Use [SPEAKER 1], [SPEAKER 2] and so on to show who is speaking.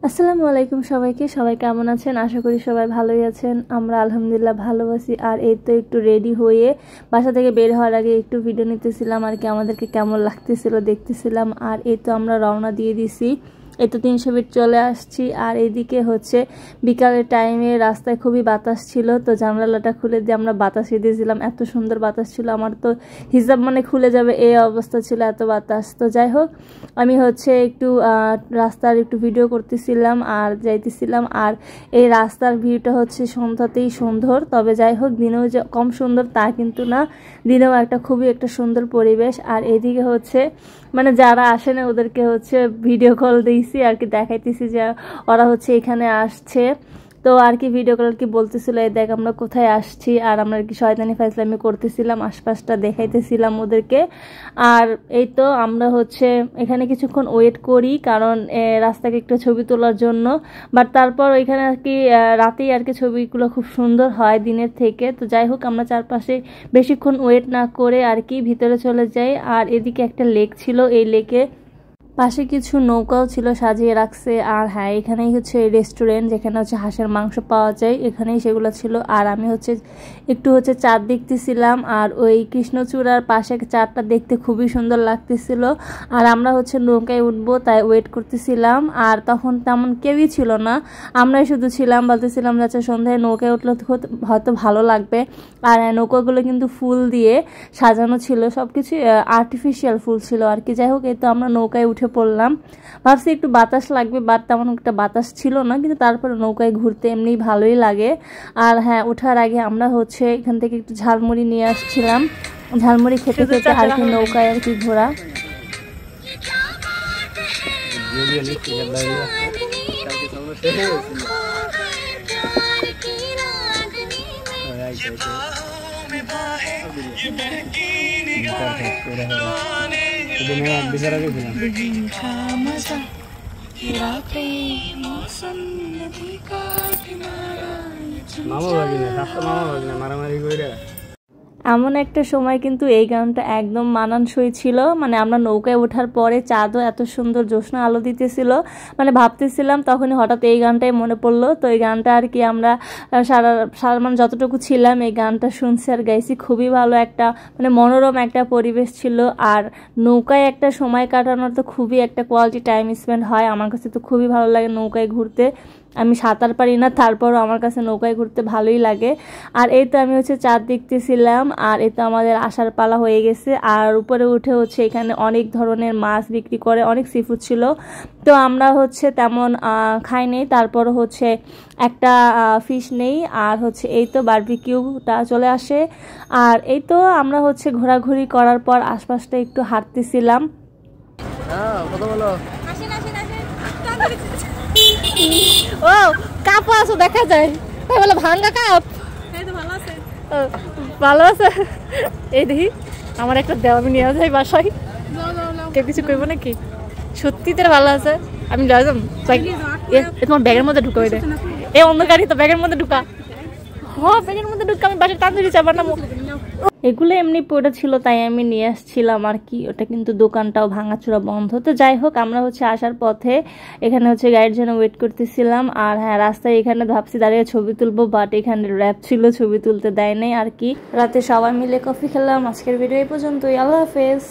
[SPEAKER 1] আসসালামু আলাইকুম সবাইকে। সবাই কেমন আছেন? আশা করি সবাই ভালোই আছেন। আমরা আলহামদুলিল্লাহ ভালো আছি। আর এই তো একটু রেডি হয়ে বাসা থেকে বের হওয়ার আগে একটু ভিডিও নিতেছিলাম আর কি, আমাদেরকে কেমন লাগতেছিল দেখতেছিলাম। আর এই তো আমরা রওনা দিয়ে দিছি। এই তো 300 ফিট চলে আসছি। আর এইদিকে হচ্ছে বিকালের টাইমে রাস্তায় খুবই বাতাস ছিল, তো জানালাটা খুলে দিয়ে আমরা বাতাসে দিয়েছিলাম। এত সুন্দর বাতাস ছিল, আমার তো হিজাব মানে খুলে যাবে এই অবস্থা ছিল, এত বাতাস। তো যাই হোক, আমি হচ্ছে একটু রাস্তার একটু ভিডিও করতেছিলাম আর যাইতেছিলাম। আর এই রাস্তার ভিউটা হচ্ছে সন্ধ্যাতেই সুন্দর, তবে যাই হোক দিনেও যে কম সুন্দর তা কিন্তু না, দিনেও খুবই একটা সুন্দর পরিবেশ। আর এদিকে হচ্ছে মানে যারা আসে না ওদেরকে হচ্ছে ভিডিও কল দিয়েছি আর কি, দেখাইতেছি যে ওরা হচ্ছে এখানে আসছে। তো আর কি ভিডিও কল কি বলতেছিল, এই দেখ আমরা কোথায় আসছি। আর আমরা আর কি শয়তানি ফাইজলামি করতেছিলাম, আশপাশটা দেখাইতেছিলাম ওদেরকে। আর এই তো আমরা হচ্ছে এখানে কিছুক্ষণ ওয়েট করি, কারণ রাস্তাকে একটু ছবি তোলার জন্য। বাট তারপর এখানে আর কি রাতেই আর কি ছবিগুলো খুব সুন্দর হয় দিনের থেকে। তো যাই হোক, আমরা চারপাশে বেশিক্ষণ ওয়েট না করে আর কি ভিতরে চলে যাই। আর এদিকে একটা লেক ছিল, এই লেকে পাশে কিছু নৌকাও ছিল সাজিয়ে রাখছে। আর হ্যাঁ, এখানেই হচ্ছে রেস্টুরেন্ট, যেখানে হচ্ছে হাঁসের মাংস পাওয়া যায়, এখানেই সেগুলো ছিল। আর আমি হচ্ছে একটু হচ্ছে চাঁদ দেখতেছিলাম, আর ওই কৃষ্ণচূড়ার পাশে চাঁদটা দেখতে খুবই সুন্দর লাগতেছিল। আর আমরা হচ্ছে নৌকায় উঠবো তাই ওয়েট করতেছিলাম। আর তখন তেমন কেউই ছিল না, আমরাই শুধু ছিলাম। বলতেছিলাম যে আচ্ছা সন্ধ্যায় নৌকায় উঠলে হয়তো ভালো লাগবে। আর নৌকাগুলো কিন্তু ফুল দিয়ে সাজানো ছিল, সবকিছু আর্টিফিশিয়াল ফুল ছিল আর কি। যাই হোক, এই তো আমরা নৌকায় উঠে পড়লাম। ভাবছি একটু বাতাস লাগবে, বাট তেমন একটা বাতাস ছিল না, কিন্তু তারপরে নৌকায় ঘুরতে এমনি ভালোই লাগে। আর হ্যাঁ, ওঠার আগে আমরা হচ্ছে এখান থেকে একটু ঝালমুড়ি নিয়ে আসছিলাম, ঝালমুড়ি খেতে খেতে আর কি নৌকায় আর কি ঘোরা। এমন একটা সময় কিন্তু এই গানটা একদম মানানসই ছিল। মানে আমরা নৌকায় ওঠার পরে চাঁদও এত সুন্দর জ্যোৎস্না আলো দিতেছিল, মানে ভাবতেছিলাম, তখনই হঠাৎ এই গানটাই মনে পড়লো। তো এই গানটা আর কি আমরা সারা মানে যতটুকু ছিলাম এই গানটা শুনছি আর গাইছি। খুবই ভালো একটা মানে মনোরম একটা পরিবেশ ছিল। আর নৌকায় একটা সময় কাটানোর তো খুবই একটা কোয়ালিটি টাইম স্পেন্ড হয়। আমার কাছে তো খুবই ভালো লাগে নৌকায় ঘুরতে। আমি সাঁতার পারি না, তারপরও আমার কাছে নৌকায় ঘুরতে ভালোই লাগে। আর এই তো আমি হচ্ছে চাঁদ দেখতেছিলাম। আর এই তো আমাদের আসার পালা হয়ে গেছে। আর উপরে উঠে হচ্ছে এখানে অনেক ধরনের মাছ বিক্রি করে, অনেক সিফুড ছিল। তো আমরা হচ্ছে তেমন খাই নেই, তারপরও হচ্ছে একটা ফিশ নেই। আর হচ্ছে এই তো বারবিকিউটা চলে আসে। আর এই তো আমরা হচ্ছে ঘোরাঘুরি করার পর আশপাশটা একটু হাঁটতেছিলাম। ও কাপ আছে দেখা যায়, তাই বলে ভাঙ্গা কাপ। ভালো আছে, এই দেখি আমার একটা দেওয়া, আমি নিয়ে যাই বাসায়। কেউ কিছু করবো নাকি? সত্যি তোর ভালো আছে, আমি যাইলাম। তোমার ব্যাগের মধ্যে ঢুকা, ওইটা এই অন্ধকারই তো ব্যাগের মধ্যে ঢুকা। হ্যাঁ, ব্যাগের মধ্যে ঢুকা, আমি বাসায় তাড়াতাড়ি চাবার না। এগুলো এমনি পড়ে ছিল তাই আমি নিয়ে আসছিলাম আর কি। ওটা কিন্তু দোকানটাও ভাঙাচোরা বন্ধ। তো যাই হোক, আমরা হচ্ছে আসার পথে এখানে হচ্ছে গাড়ির জন্য ওয়েট করতেছিলাম। আর হ্যাঁ, রাস্তায় এখানে ভাবছি দাঁড়িয়ে ছবি তুলবো, বাট এখানে র্যাপ ছিল, ছবি তুলতে দেয় নাই আর কি। রাতে সবাই মিলে কফি খেলাম। আজকের ভিডিও এই পর্যন্তই, আল্লাহ হাফেজ।